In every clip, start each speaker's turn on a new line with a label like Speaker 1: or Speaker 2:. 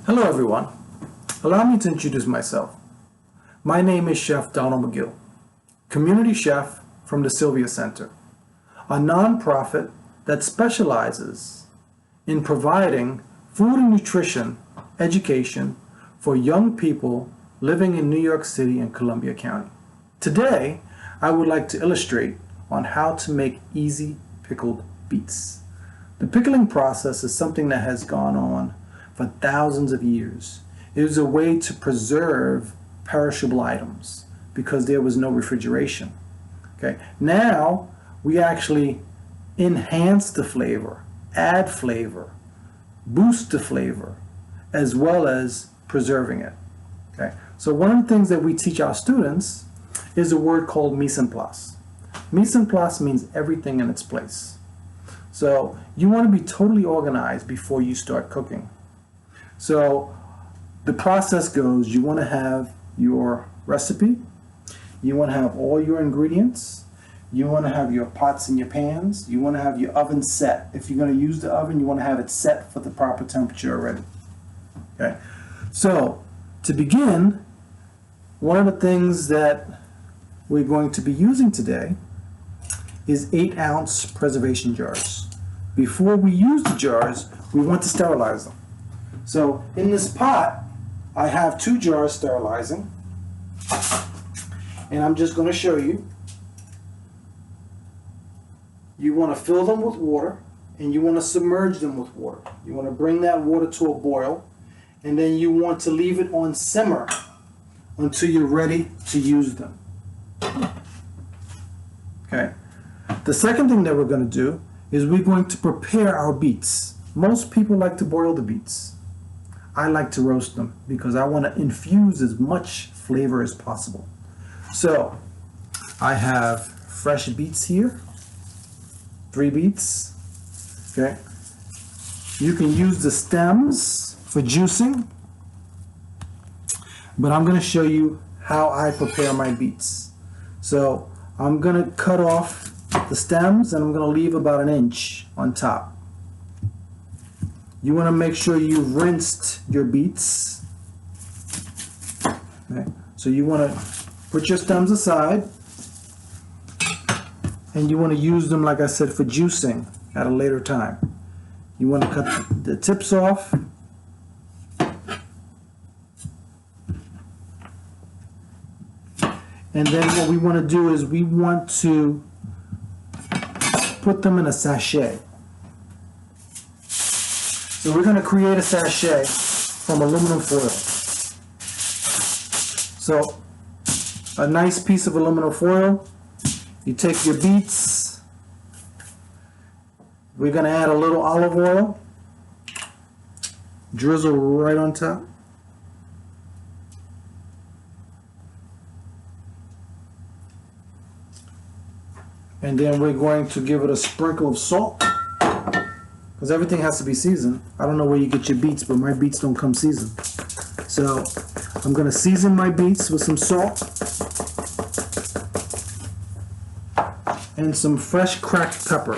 Speaker 1: Hello everyone. Allow me to introduce myself. My name is Chef Donald McGill, community chef from the Sylvia Center, a nonprofit that specializes in providing food and nutrition education for young people living in New York City and Columbia County. Today, I would like to illustrate on how to make easy pickled beets. The pickling process is something that has gone on for thousands of years. It was a way to preserve perishable items because there was no refrigeration. Okay. Now we actually enhance the flavor, add flavor, boost the flavor, as well as preserving it. Okay. So one of the things that we teach our students is a word called mise en place. Mise en place means everything in its place. So you want to be totally organized before you start cooking. So the process goes, you want to have your recipe, you want to have all your ingredients, you want to have your pots and your pans, you want to have your oven set. If you're going to use the oven, you want to have it set for the proper temperature already. Okay. So to begin, one of the things that we're going to be using today is 8-ounce preservation jars. Before we use the jars, we want to sterilize them. So in this pot, I have 2 jars sterilizing, and I'm just going to show you. You want to fill them with water, and you want to submerge them with water. You want to bring that water to a boil, and then you want to leave it on simmer until you're ready to use them. Okay. The second thing that we're going to do is we're going to prepare our beets. Most people like to boil the beets. I like to roast them because I want to infuse as much flavor as possible. So I have fresh beets here, 3 beets. Okay. You can use the stems for juicing, but I'm going to show you how I prepare my beets. So I'm going to cut off the stems and I'm going to leave about 1 inch on top. You want to make sure you've rinsed your beets. Okay. So you want to put your stems aside, and you want to use them, like I said, for juicing at a later time. You want to cut the tips off. And then what we want to do is we want to put them in a sachet. So we're going to create a sachet from aluminum foil. So a nice piece of aluminum foil. You take your beets. We're going to add a little olive oil. Drizzle right on top. And then we're going to give it a sprinkle of salt, because everything has to be seasoned. I don't know where you get your beets, but my beets don't come seasoned. So I'm going to season my beets with some salt and some fresh cracked pepper.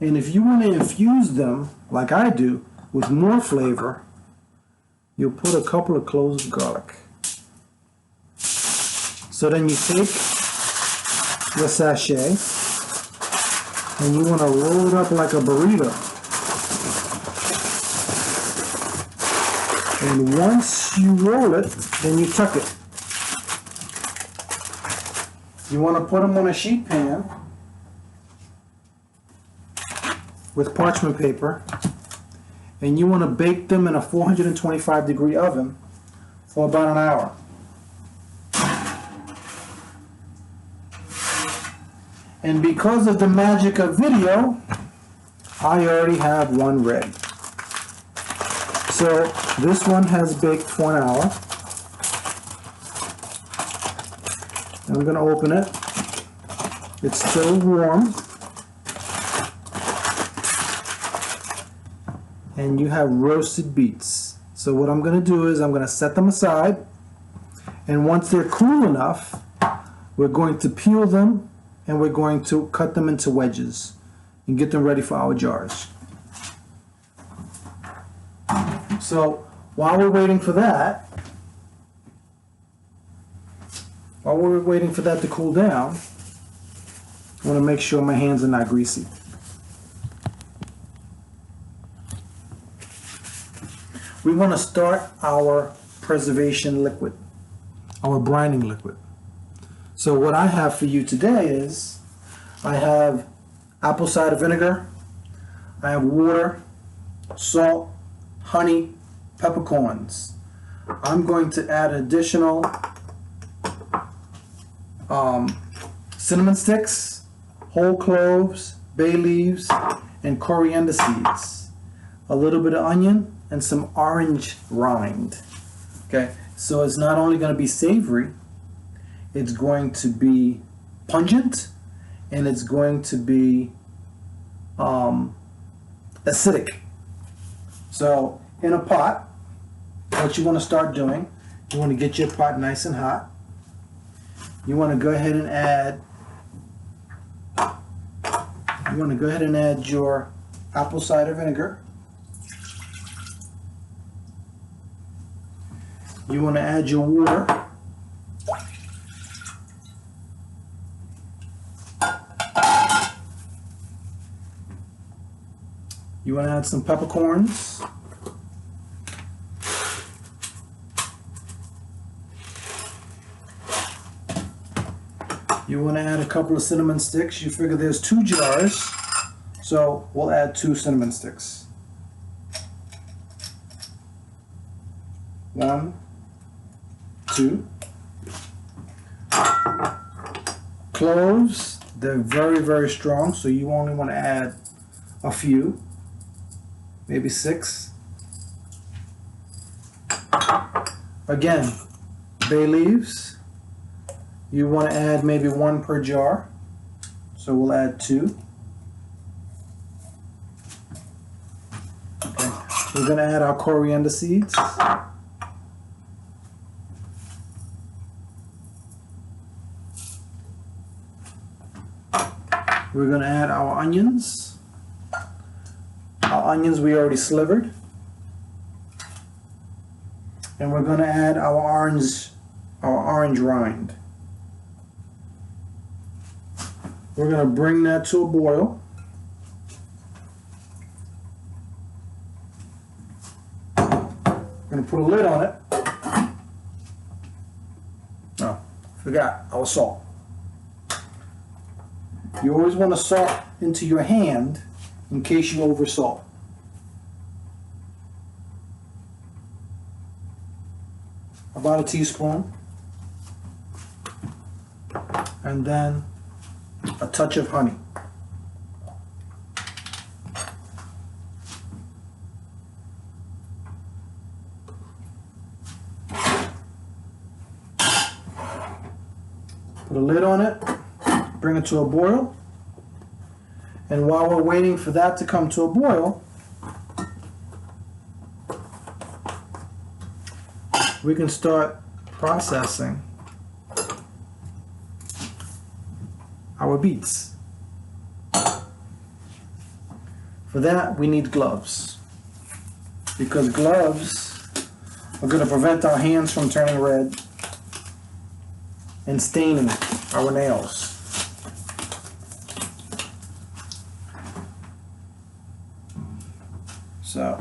Speaker 1: And if you want to infuse them, like I do, with more flavor, you'll put a couple of cloves of garlic. So then you take your sachet and you want to roll it up like a burrito. And once you roll it, then you tuck it. You want to put them on a sheet pan with parchment paper, and you want to bake them in a 425-degree oven for about an hour. And because of the magic of video, I already have one ready. So this one has baked for an hour. I'm going to open it. It's still warm. And you have roasted beets. So what I'm going to do is I'm going to set them aside. And once they're cool enough, we're going to peel them and we're going to cut them into wedges and get them ready for our jars. So while we're waiting for that, to cool down, I want to make sure my hands are not greasy. We want to start our preservation liquid, our brining liquid. So what I have for you today is, I have apple cider vinegar, I have water, salt, honey, peppercorns. I'm going to add additional cinnamon sticks, whole cloves, bay leaves, and coriander seeds, a little bit of onion, and some orange rind. Okay, so it's not only going to be savory, it's going to be pungent, and it's going to be acidic. So in a pot, what you want to start doing, you want to get your pot nice and hot. You want to go ahead and add your apple cider vinegar. You want to add your water. You want to add some peppercorns. You want to add a couple of cinnamon sticks. You figure there's 2 jars, so we'll add 2 cinnamon sticks. 1, 2. Cloves, they're very, very strong, so you only want to add a few, maybe 6. Again, bay leaves. You want to add maybe 1 per jar, so we'll add 2. Okay. We're going to add our coriander seeds. We're going to add our onions. Our onions we already slivered. And we're going to add our orange rind. We're going to bring that to a boil. I'm going to put a lid on it. Oh, forgot our salt. You always want to salt into your hand in case you oversalt. About a teaspoon. And then a touch of honey. Put a lid on it, bring it to a boil, and while we're waiting for that to come to a boil, we can start processing our beets. For that, we need gloves, because gloves are going to prevent our hands from turning red and staining our nails. So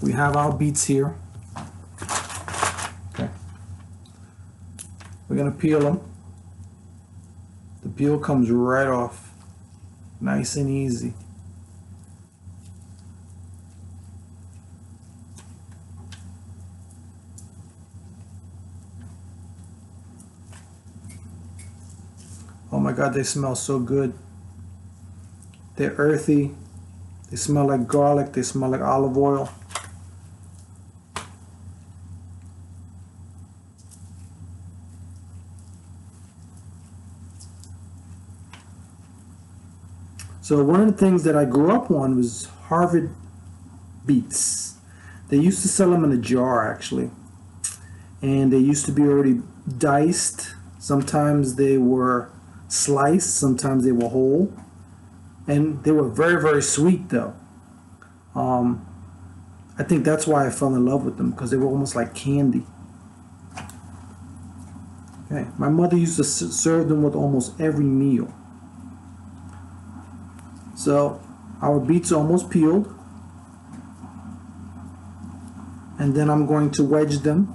Speaker 1: we have our beets here. Okay. We're going to peel them. The peel comes right off, nice and easy. Oh my God, they smell so good. They're earthy. They smell like garlic. They smell like olive oil. So one of the things that I grew up on was Harvard beets. They used to sell them in a jar, actually. And they used to be already diced. Sometimes they were sliced, sometimes they were whole. And they were very, very sweet though. I I think that's why I fell in love with them, because they were almost like candy. Okay, my mother used to serve them with almost every meal. So our beets are almost peeled, and then I'm going to wedge them.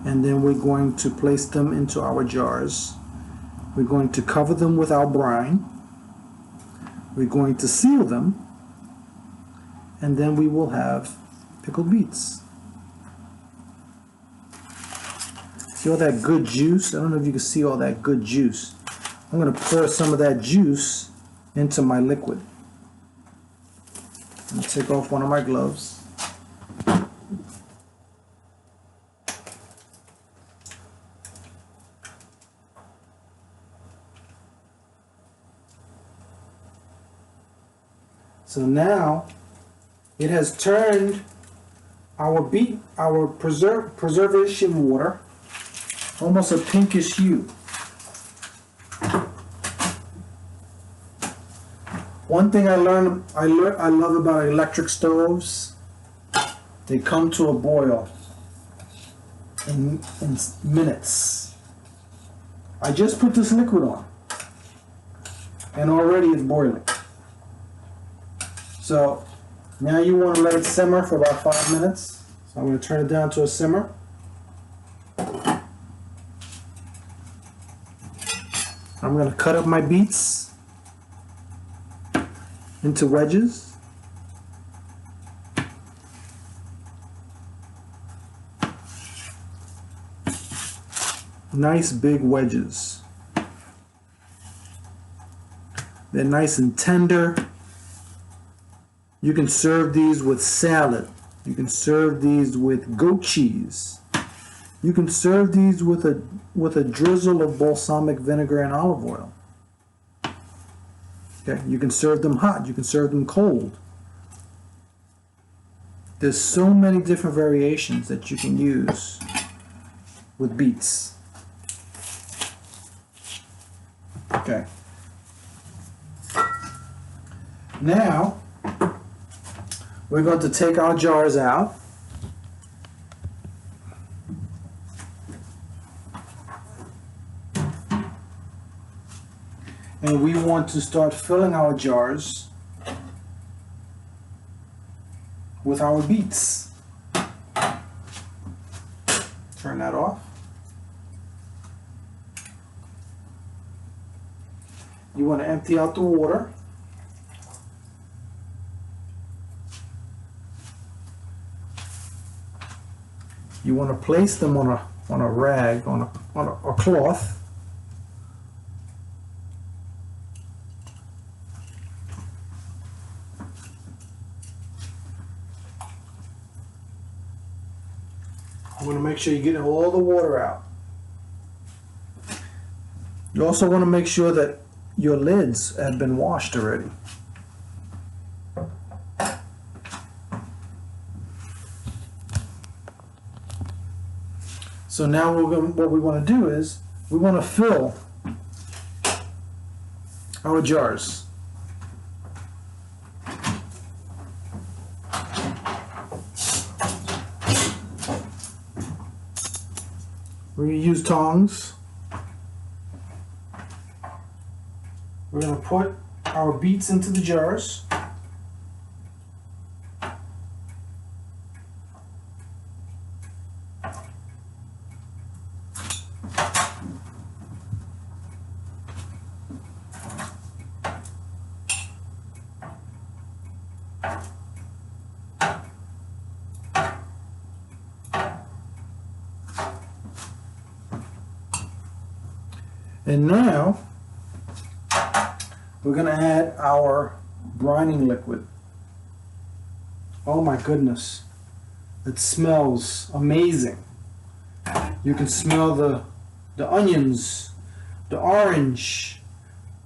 Speaker 1: And then we're going to place them into our jars. We're going to cover them with our brine. We're going to seal them, and then we will have pickled beets. See all that good juice? I don't know if you can see all that good juice. I'm going to pour some of that juice into my liquid. I'm going to take off one of my gloves. So now it has turned our preservation water almost a pinkish hue. One thing I love about electric stoves, they come to a boil in minutes. I just put this liquid on, and already it's boiling. So now you want to let it simmer for about 5 minutes. So I'm going to turn it down to a simmer. I'm going to cut up my beets into wedges. Nice big wedges. They're nice and tender. You can serve these with salad. You can serve these with goat cheese. You can serve these with a drizzle of balsamic vinegar and olive oil. Okay, you can serve them hot. You can serve them cold. There's so many different variations that you can use with beets. Okay. Now we're going to take our jars out. And we want to start filling our jars with our beets. Turn that off. You want to empty out the water. You want to place them on a rag, on a cloth. You want to make sure you get all the water out. You also want to make sure that your lids have been washed already. So now what we want to do is we want to fill our jars. We're going to use tongs. We're going to put our beets into the jars. And now we're going to add our brining liquid. Oh my goodness, it smells amazing. You can smell the onions, the orange,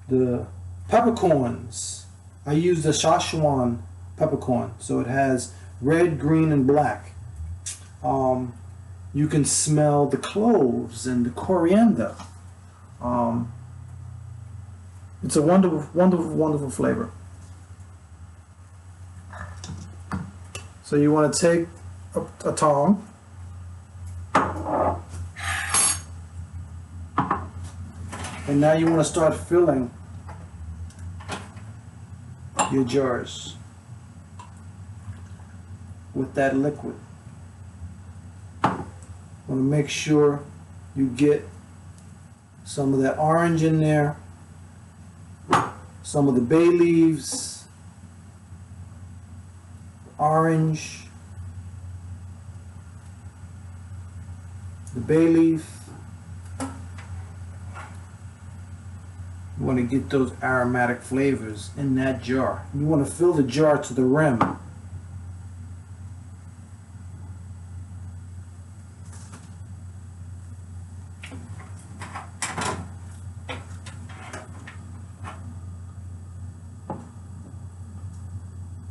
Speaker 1: the peppercorns. I use the Szechuan peppercorn, so it has red, green, and black. You can smell the cloves and the coriander. It's a wonderful, wonderful, wonderful flavor. So you want to take a tong, and now you want to start filling your jars with that liquid. Want to make sure you get some of that orange in there, some of the bay leaves, orange, the bay leaf. You want to get those aromatic flavors in that jar. You want to fill the jar to the rim.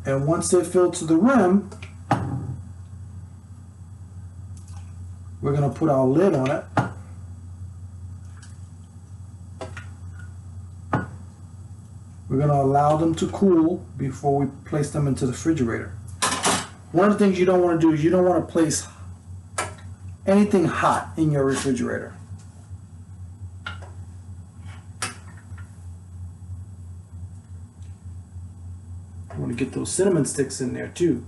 Speaker 1: And once they're filled to the rim, we're going to put our lid on it. We're going to allow them to cool before we place them into the refrigerator. One of the things you don't want to do is you don't want to place anything hot in your refrigerator. You want to get those cinnamon sticks in there too.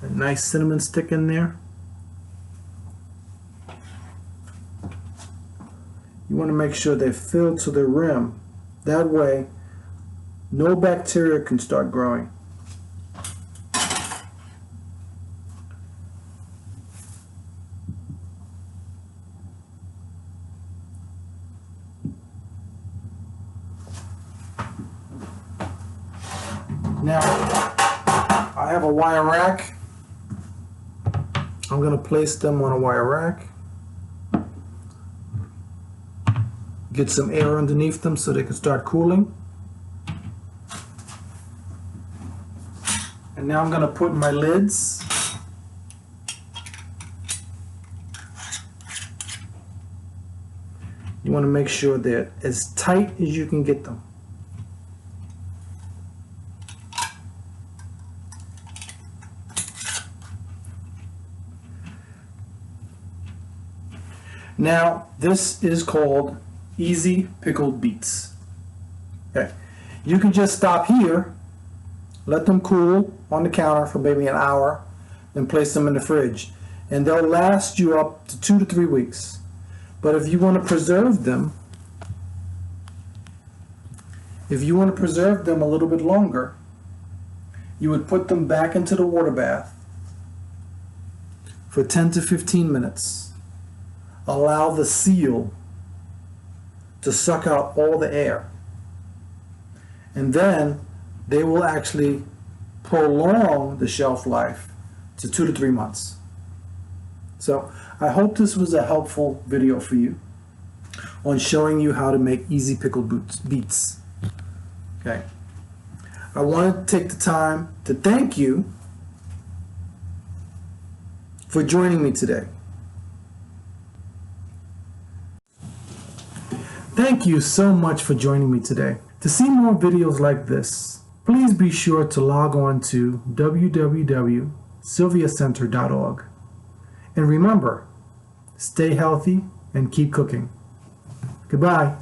Speaker 1: A nice cinnamon stick in there. You want to make sure they're filled to the rim. That way, no bacteria can start growing. Now, I have a wire rack. I'm going to place them on a wire rack. Get some air underneath them so they can start cooling. And now I'm going to put my lids. You want to make sure they're as tight as you can get them. Now, this is called Easy Pickled Beets. Okay. You can just stop here, let them cool on the counter for maybe an hour, then place them in the fridge. And they'll last you up to 2 to 3 weeks. But if you want to preserve them, a little bit longer, you would put them back into the water bath for 10 to 15 minutes. Allow the seal to suck out all the air. And then they will actually prolong the shelf life to 2 to 3 months. So I hope this was a helpful video for you on showing you how to make easy pickled beets. Okay. I want to take the time to thank you for joining me today. Thank you so much for joining me today. To see more videos like this, please be sure to log on to www.sylviacenter.org. And remember, stay healthy and keep cooking. Goodbye.